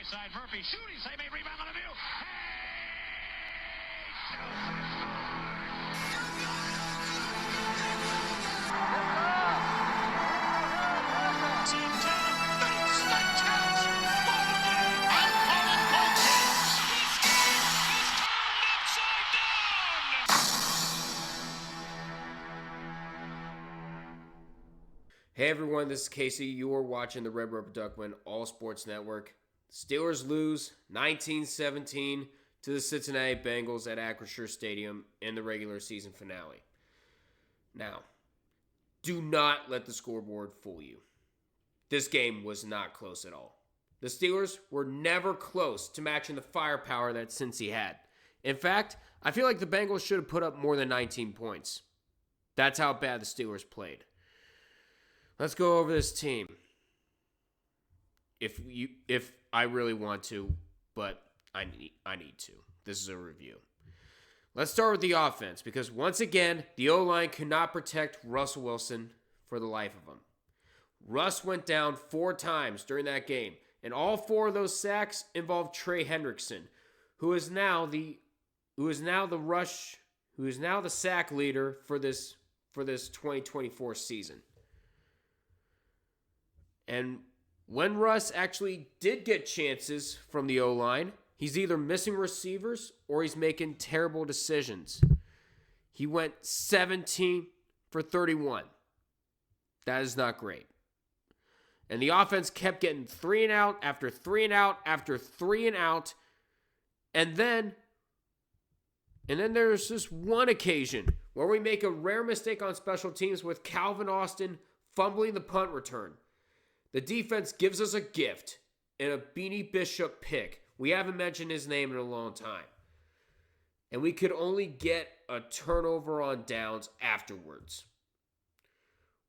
high side. Murphy shooting, save a rebound on the view. Hey everyone, this is Casey. You are watching the Red Rubber Duckman All Sports Network. Steelers lose 19-17 to the Cincinnati Bengals at Acrisure Stadium in the regular season finale. Now, do not let the scoreboard fool you. This game was not close at all. The Steelers were never close to matching the firepower that Cincy had. In fact, I feel like the Bengals should have put up more than 19 points. That's how bad the Steelers played. Let's go over this team. If I really want to, but I need to. This is a review. Let's start with the offense because once again, the O-line could not protect Russell Wilson for the life of him. Russ went down 4 times during that game, and all 4 of those sacks involved Trey Hendrickson, who is now the sack leader for this 2024 season. And when Russ actually did get chances from the O-line, he's either missing receivers or he's making terrible decisions. He went 17 for 31. That is not great. And the offense kept getting 3 and out after 3 and out after 3 and out. And then there's this one occasion where we make a rare mistake on special teams with Calvin Austin fumbling the punt return. The defense gives us a gift and a Beanie Bishop pick. We haven't mentioned his name in a long time. And we could only get a turnover on downs afterwards.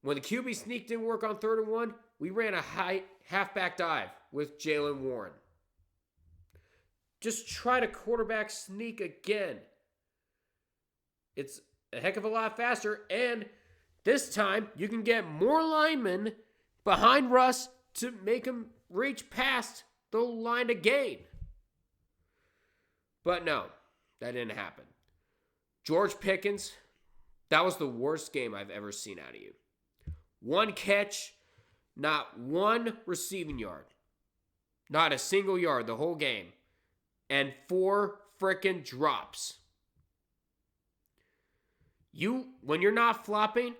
When the QB sneak didn't work on 3rd and 1, we ran a high halfback dive with Jalen Warren. Just try to quarterback sneak again. It's a heck of a lot faster, and this time you can get more linemen behind Russ to make him reach past the line to gain. But no, that didn't happen. George Pickens, that was the worst game I've ever seen out of you. 1 catch, not 1 receiving yard. Not a single yard the whole game. And 4 frickin' drops. When you're not flopping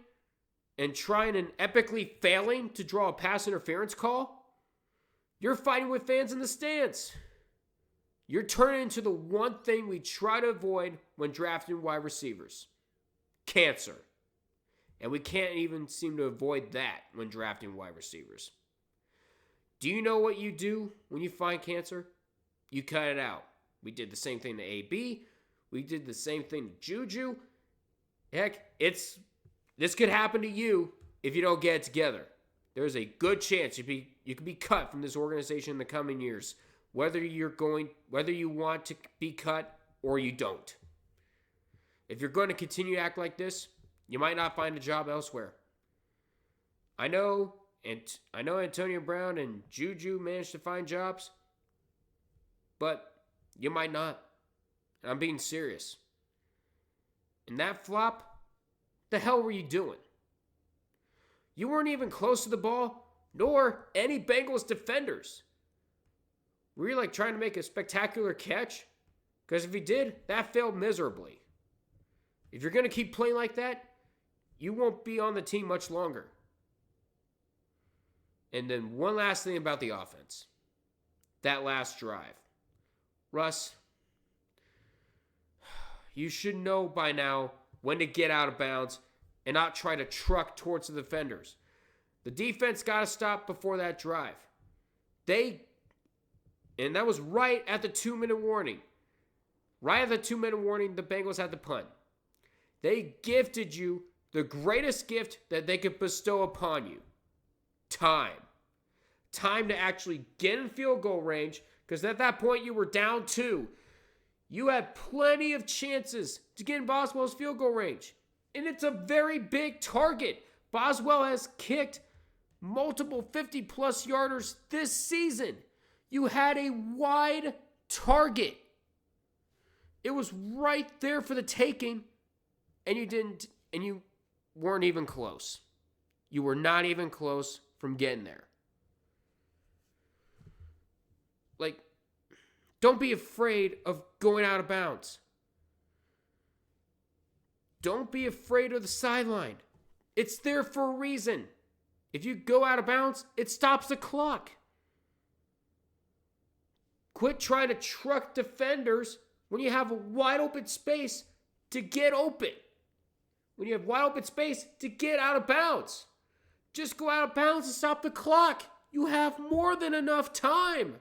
and trying and epically failing to draw a pass interference call, you're fighting with fans in the stands. You're turning into the one thing we try to avoid when drafting wide receivers. Cancer. And we can't even seem to avoid that when drafting wide receivers. Do you know what you do when you find cancer? You cut it out. We did the same thing to AB. We did the same thing to Juju. Heck, this could happen to you if you don't get it together. There's a good chance you could be cut from this organization in the coming years, whether you want to be cut or you don't. If you're going to continue to act like this, you might not find a job elsewhere. I know Antonio Brown and Juju managed to find jobs, but you might not. I'm being serious. And that flop, the hell were you doing? You weren't even close to the ball, nor any Bengals defenders. Were you trying to make a spectacular catch? Because if you did, that failed miserably. If you're going to keep playing like that, you won't be on the team much longer. And then one last thing about the offense. That last drive. Russ, you should know by now when to get out of bounds and not try to truck towards the defenders. The defense got to stop before that drive. And that was right at the 2-minute warning. Right at the 2-minute warning, the Bengals had the punt. They gifted you the greatest gift that they could bestow upon you. Time. Time to actually get in field goal range, because at that point you were down 2. You had plenty of chances to get in Boswell's field goal range. And it's a very big target. Boswell has kicked multiple 50-plus yarders this season. You had a wide target. It was right there for the taking, and you weren't even close. You were not even close from getting there. Like, don't be afraid of going out of bounds. Don't be afraid of the sideline. It's there for a reason. If you go out of bounds, it stops the clock. Quit trying to truck defenders when you have a wide open space to get open. When you have wide open space to get out of bounds. Just go out of bounds and stop the clock. You have more than enough time.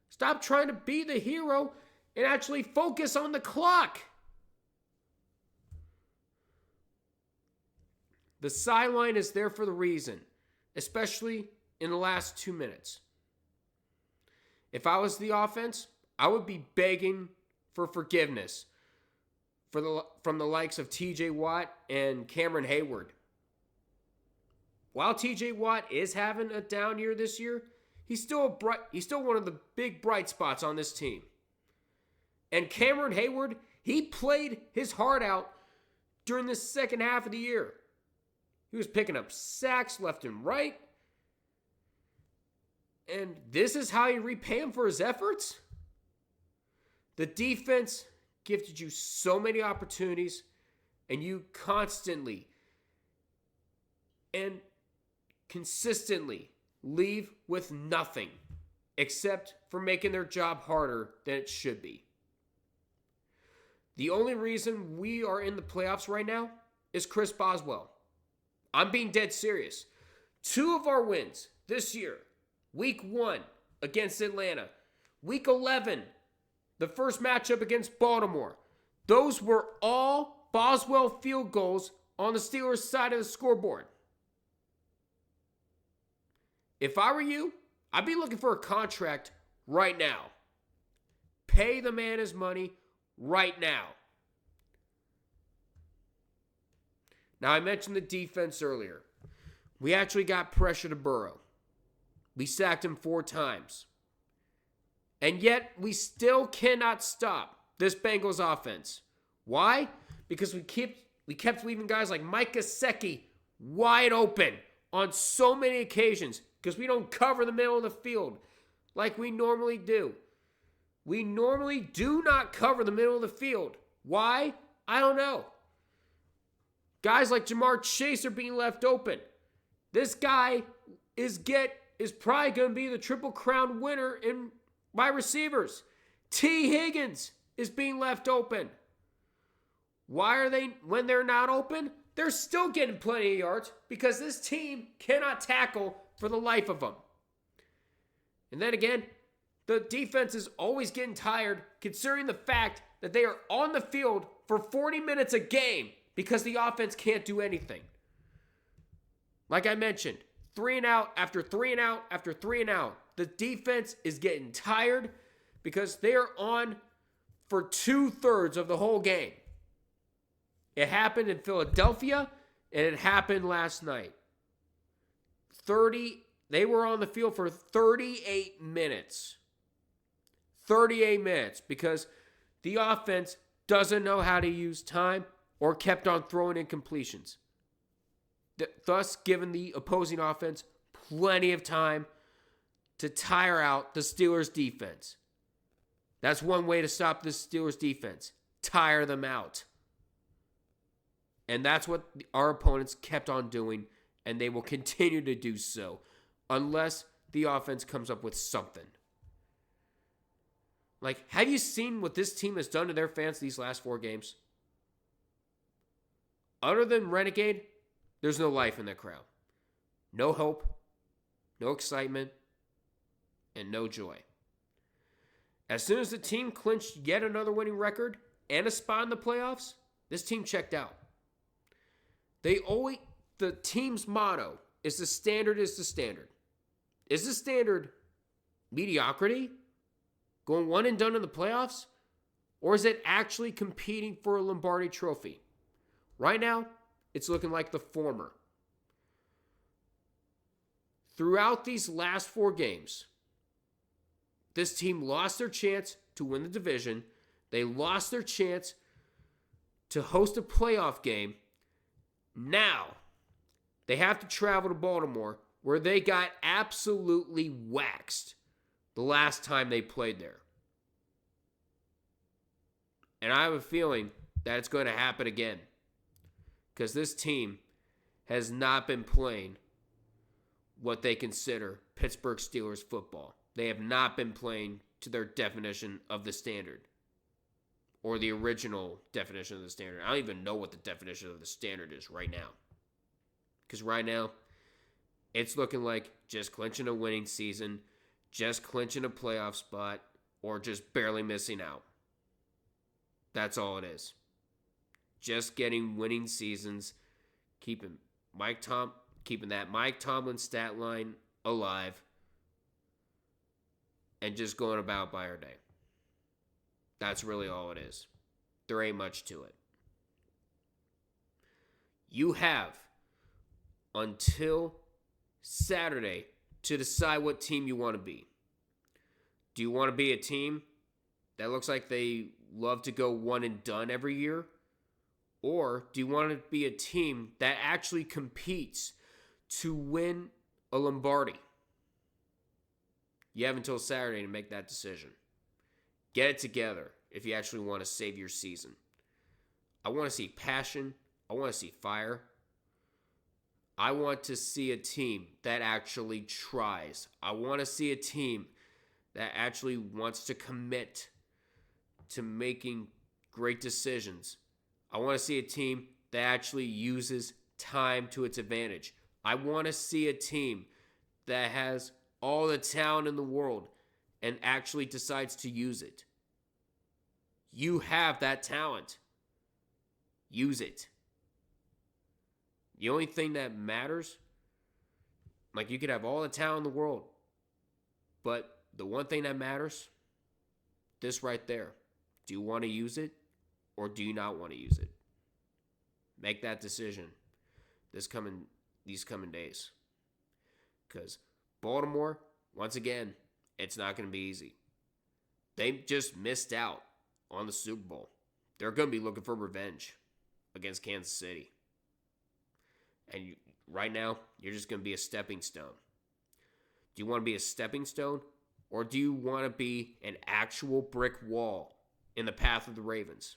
Stop trying to be the hero and actually focus on the clock. The sideline is there for the reason, especially in the last 2 minutes. If I was the offense, I would be begging for forgiveness from the likes of TJ Watt and Cameron Hayward. While TJ Watt is having a down year this year, he's still one of the big bright spots on this team. And Cameron Hayward, he played his heart out during the second half of the year. He was picking up sacks left and right. And this is how you repay him for his efforts? The defense gifted you so many opportunities, and you constantly and consistently leave with nothing except for making their job harder than it should be. The only reason we are in the playoffs right now is Chris Boswell. I'm being dead serious. 2 of our wins this year, Week 1 against Atlanta, Week 11, the first matchup against Baltimore, those were all Boswell field goals on the Steelers' side of the scoreboard. If I were you, I'd be looking for a contract right now. Pay the man his money right now. Now, I mentioned the defense earlier. We actually got pressure to Burrow. We sacked him 4 times. And yet, we still cannot stop this Bengals offense. Why? Because we kept leaving guys like Mike Gesicki wide open on so many occasions because we don't cover the middle of the field like we normally do. We normally do not cover the middle of the field. Why? I don't know. Guys like Jamar Chase are being left open. This guy is probably going to be the Triple Crown winner in wide receivers. T. Higgins is being left open. Why are they, when they're not open? They're still getting plenty of yards because this team cannot tackle for the life of them. And then again, the defense is always getting tired considering the fact that they are on the field for 40 minutes a game because the offense can't do anything. Like I mentioned, 3 and out after 3 and out after 3 and out. The defense is getting tired because they are on for 2/3 of the whole game. It happened in Philadelphia, and it happened last night. They were on the field for 38 minutes. 38 minutes because the offense doesn't know how to use time or kept on throwing incompletions. Thus giving the opposing offense plenty of time to tire out the Steelers' defense. That's one way to stop the Steelers' defense. Tire them out. And that's what our opponents kept on doing, and they will continue to do so unless the offense comes up with something. Like, have you seen what this team has done to their fans these last 4 games? Other than Renegade, there's no life in that crowd. No hope, no excitement, and no joy. As soon as the team clinched yet another winning record and a spot in the playoffs, this team checked out. The team's motto is the standard is the standard. Is the standard mediocrity? Going one and done in the playoffs? Or is it actually competing for a Lombardi trophy? Right now, it's looking like the former. Throughout these last 4 games, This team lost their chance to win the division. They lost their chance to host a playoff game. Now, they have to travel to Baltimore, where they got absolutely waxed the last time they played there. And I have a feeling that it's going to happen again, because this team has not been playing what they consider Pittsburgh Steelers football. They have not been playing to their definition of the standard, or the original definition of the standard. I don't even know what the definition of the standard is right now. Because right now, it's looking like just clinching a winning season, just clinching a playoff spot, or just barely missing out. That's all it is. Just getting winning seasons, keeping that Mike Tomlin stat line alive, and just going about by our day. That's really all it is. There ain't much to it. You have until Saturday to decide what team you want to be. Do you want to be a team that looks like they love to go one and done every year? Or do you want to be a team that actually competes to win a Lombardi? You have until Saturday to make that decision. Get it together if you actually want to save your season. I want to see passion. I want to see fire. I want to see a team that actually tries. I want to see a team that actually wants to commit to making great decisions. I want to see a team that actually uses time to its advantage. I want to see a team that has all the talent in the world and actually decides to use it. You have that talent. Use it. The only thing that matters, like you could have all the talent in the world, but the one thing that matters, this right there. Do you want to use it or do you not want to use it? Make that decision these coming days. Because Baltimore, once again, it's not going to be easy. They just missed out on the Super Bowl. They're going to be looking for revenge against Kansas City. And right now, you're just going to be a stepping stone. Do you want to be a stepping stone, or do you want to be an actual brick wall in the path of the Ravens?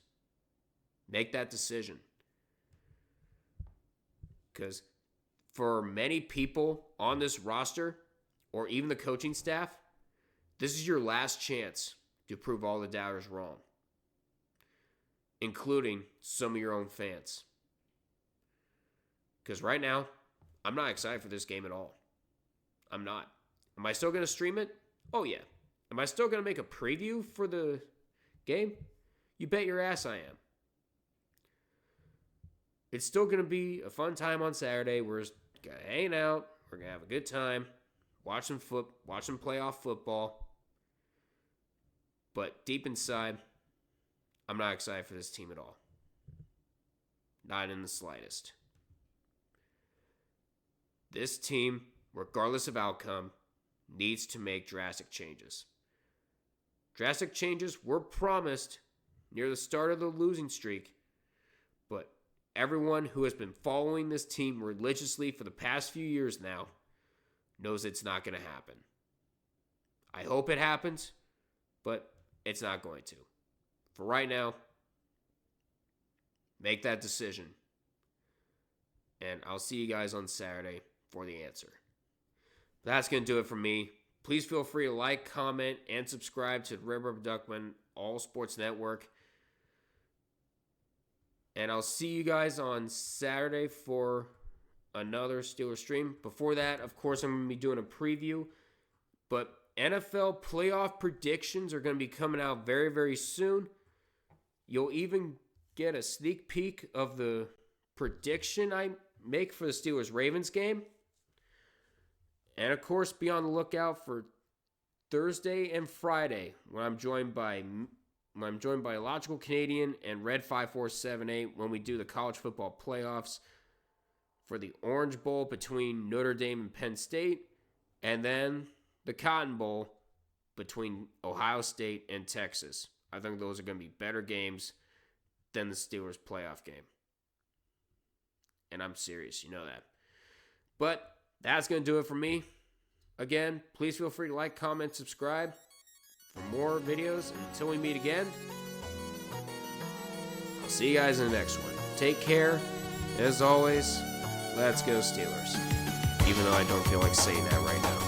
Make that decision. Because for many people on this roster, or even the coaching staff, this is your last chance to prove all the doubters wrong, including some of your own fans. Because right now, I'm not excited for this game at all. I'm not. Am I still going to stream it? Oh, yeah. Am I still going to make a preview for the game? You bet your ass I am. It's still going to be a fun time on Saturday. We're just going to hang out. We're going to have a good time. Watch some playoff football. But deep inside, I'm not excited for this team at all. Not in the slightest. This team, regardless of outcome, needs to make drastic changes. Drastic changes were promised near the start of the losing streak, but everyone who has been following this team religiously for the past few years now knows it's not going to happen. I hope it happens, but it's not going to. For right now, make that decision. And I'll see you guys on Saturday for the answer. That's going to do it for me. Please feel free to like, comment, and subscribe to the Red Rubber Duckman All Sports Network. And I'll see you guys on Saturday for another Steelers stream. Before that, of course, I'm going to be doing a preview. But NFL playoff predictions are going to be coming out very, very soon. You'll even get a sneak peek of the prediction I make for the Steelers-Ravens game. And, of course, be on the lookout for Thursday and Friday when I'm joined by Logical Canadian and Red 5478 when we do the college football playoffs for the Orange Bowl between Notre Dame and Penn State, and then the Cotton Bowl between Ohio State and Texas. I think those are going to be better games than the Steelers playoff game. And I'm serious, you know that. But that's going to do it for me. Again, please feel free to like, comment, subscribe for more videos. And until we meet again, I'll see you guys in the next one. Take care. As always, let's go Steelers. Even though I don't feel like saying that right now.